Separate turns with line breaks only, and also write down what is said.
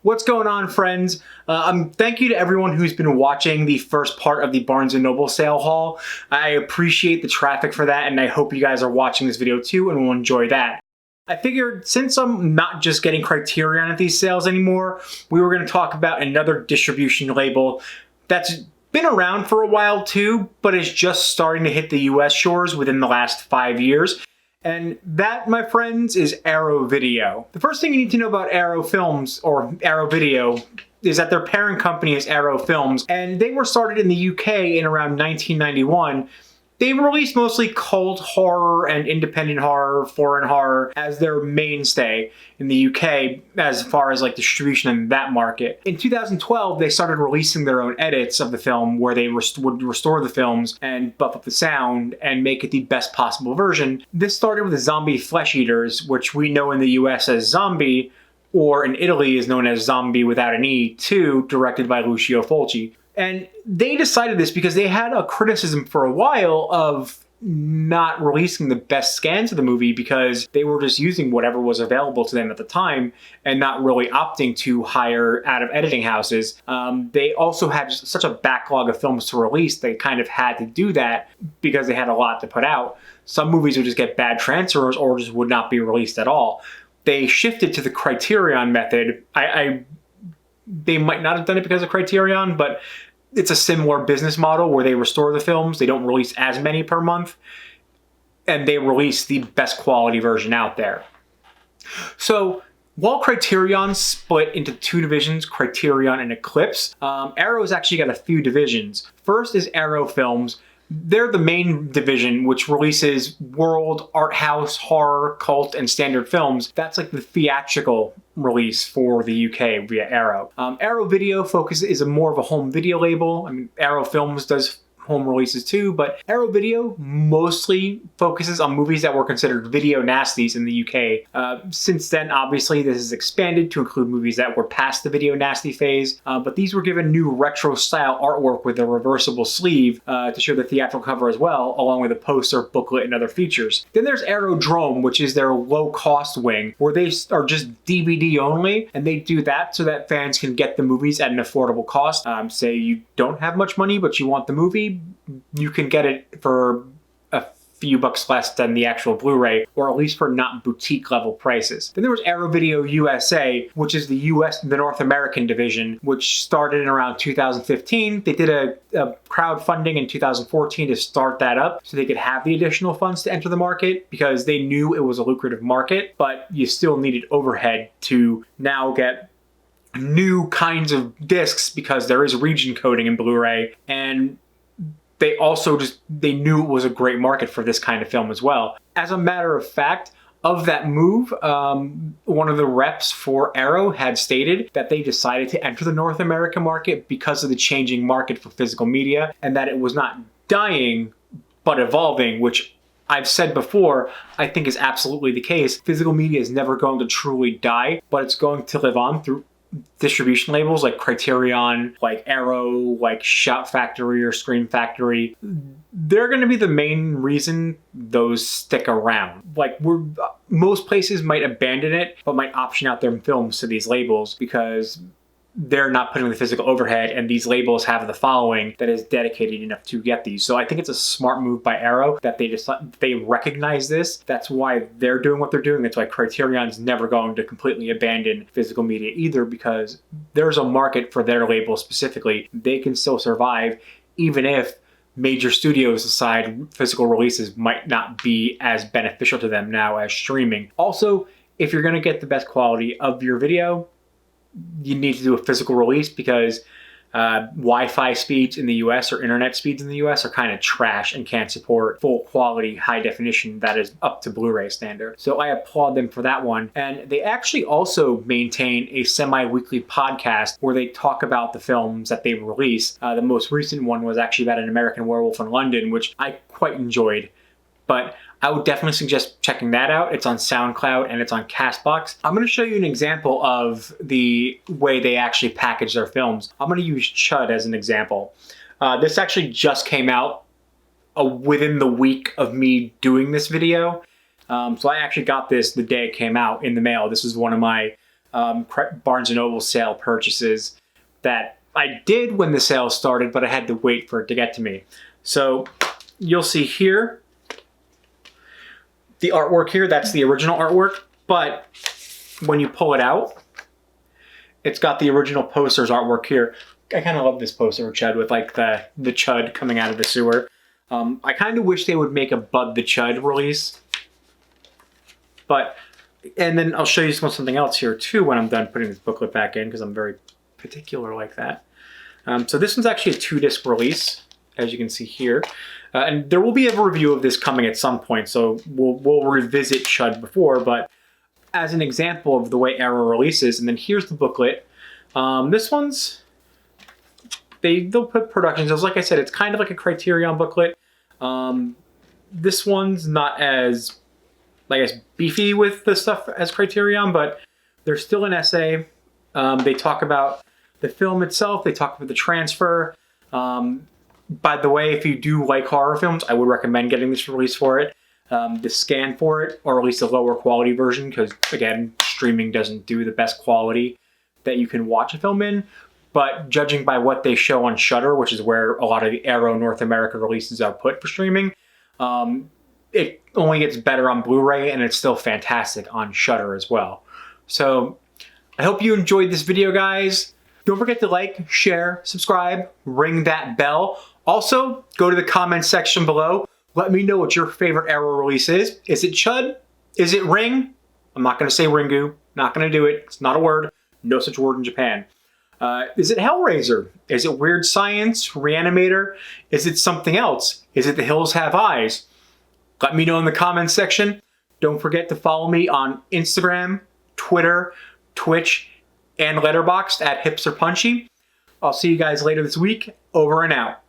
What's going on, friends? Thank you to everyone who's been watching the first part of the Barnes & Noble sale haul. I appreciate the traffic for that, and I hope you guys are watching this video too and will enjoy that. I figured since I'm not just getting Criterion at these sales anymore, we were going to talk about another distribution label that's been around for a while too, but is just starting to hit the US shores within the last 5 years. And that, my friends, is Arrow Video. The first thing you need to know about Arrow Films, or Arrow Video, is that their parent company is Arrow Films, and they were started in the UK in around 1991. They released mostly cult horror and independent horror, foreign horror, as their mainstay in the UK as far as like distribution in that market. In 2012, they started releasing their own edits of the film where they would restore the films and buff up the sound and make it the best possible version. This started with the Zombie Flesh Eaters, which we know in the US as Zombie, or in Italy is known as Zombie without an E, 2, directed by Lucio Fulci. And they decided this because they had a criticism for a while of not releasing the best scans of the movie because they were just using whatever was available to them at the time and not really opting to hire out of editing houses. They also had such a backlog of films to release, they kind of had to do that because they had a lot to put out. Some movies would just get bad transfers or just would not be released at all. They shifted to the Criterion method. They might not have done it because of Criterion, but it's a similar business model where they restore the films. They don't release as many per month, and they release the best quality version out there. So while Criterion split into two divisions, Criterion and Eclipse, Arrow's actually got a few divisions. First is Arrow Films. They're the main division, which releases world, art house, horror, cult, and standard films. That's like the theatrical release for the UK via Arrow. Arrow Video is more of a home video label. I mean, Arrow Films does home releases too, but Arrow Video mostly focuses on movies that were considered video nasties in the UK. Since then, obviously, this has expanded to include movies that were past the video nasty phase, but these were given new retro style artwork with a reversible sleeve to show the theatrical cover as well, along with a poster, booklet, and other features. Then there's Aerodrome, which is their low cost wing, where they are just DVD only, and they do that so that fans can get the movies at an affordable cost. Say you don't have much money, but you want the movie, you can get it for a few bucks less than the actual Blu-ray, or at least for not boutique level prices. Then there was Arrow Video USA, which is the North American division, which started in around 2015. They did a crowdfunding in 2014 to start that up so they could have the additional funds to enter the market because they knew it was a lucrative market, but you still needed overhead to now get new kinds of discs because there is region coding in Blu-ray, and they also they knew it was a great market for this kind of film as well. As a matter of fact, of that move, one of the reps for Arrow had stated that they decided to enter the North American market because of the changing market for physical media, and that it was not dying, but evolving, which I've said before, I think is absolutely the case. Physical media is never going to truly die, but it's going to live on through distribution labels like Criterion, like Arrow, like Shout Factory or Scream Factory. They're going to be the main reason those stick around. Like, most places might abandon it, but might option out their films to these labels because they're not putting the physical overhead, and these labels have the following that is dedicated enough to get these. So I think it's a smart move by Arrow that they recognize this. That's why they're doing what they're doing. That's why Criterion's never going to completely abandon physical media either, because there's a market for their label specifically. They can still survive even if major studios decide physical releases might not be as beneficial to them now as streaming. Also, if you're going to get the best quality of your video, you need to do a physical release because Wi-Fi speeds in the US or internet speeds in the US are kind of trash and can't support full quality, high definition that is up to Blu-ray standard. So I applaud them for that one. And they actually also maintain a semi-weekly podcast where they talk about the films that they release. The most recent one was actually about an American Werewolf in London, which I quite enjoyed. But I would definitely suggest checking that out. It's on SoundCloud and it's on CastBox. I'm going to show you an example of the way they actually package their films. I'm going to use C.H.U.D as an example. This actually just came out within the week of me doing this video. So I actually got this the day it came out in the mail. This is one of my Barnes & Noble sale purchases that I did when the sale started, but I had to wait for it to get to me. So you'll see here, the artwork here, that's the original artwork, but when you pull it out, it's got the original poster's artwork here. I kind of love this poster of C.H.U.D with like the C.H.U.D coming out of the sewer. I kind of wish they would make a Bud the C.H.U.D release. And then I'll show you something else here too when I'm done putting this booklet back in, because I'm very particular like that. So this one's actually a 2-disc release, as you can see here. And there will be a review of this coming at some point, so we'll revisit C.H.U.D before, but as an example of the way Arrow releases, and then here's the booklet. This one's, they'll put production sales. Like I said, it's kind of like a Criterion booklet. This one's not as, I guess, beefy with the stuff as Criterion, but there's still an essay. They talk about the film itself. They talk about the transfer. By the way, if you do like horror films, I would recommend getting this release for it. The scan for it, or at least a lower quality version, because again, streaming doesn't do the best quality that you can watch a film in. But judging by what they show on Shudder, which is where a lot of the Arrow North America releases are put for streaming, it only gets better on Blu-ray, and it's still fantastic on Shudder as well. So I hope you enjoyed this video, guys. Don't forget to like, share, subscribe, ring that bell. Also, go to the comments section below. Let me know what your favorite Arrow release is. Is it C.H.U.D? Is it Ring? I'm not going to say Ringu. Not going to do it. It's not a word. No such word in Japan. Is it Hellraiser? Is it Weird Science? Reanimator? Is it something else? Is it The Hills Have Eyes? Let me know in the comments section. Don't forget to follow me on Instagram, Twitter, Twitch, and Letterboxd at HipsterPunchy. I'll see you guys later this week. Over and out.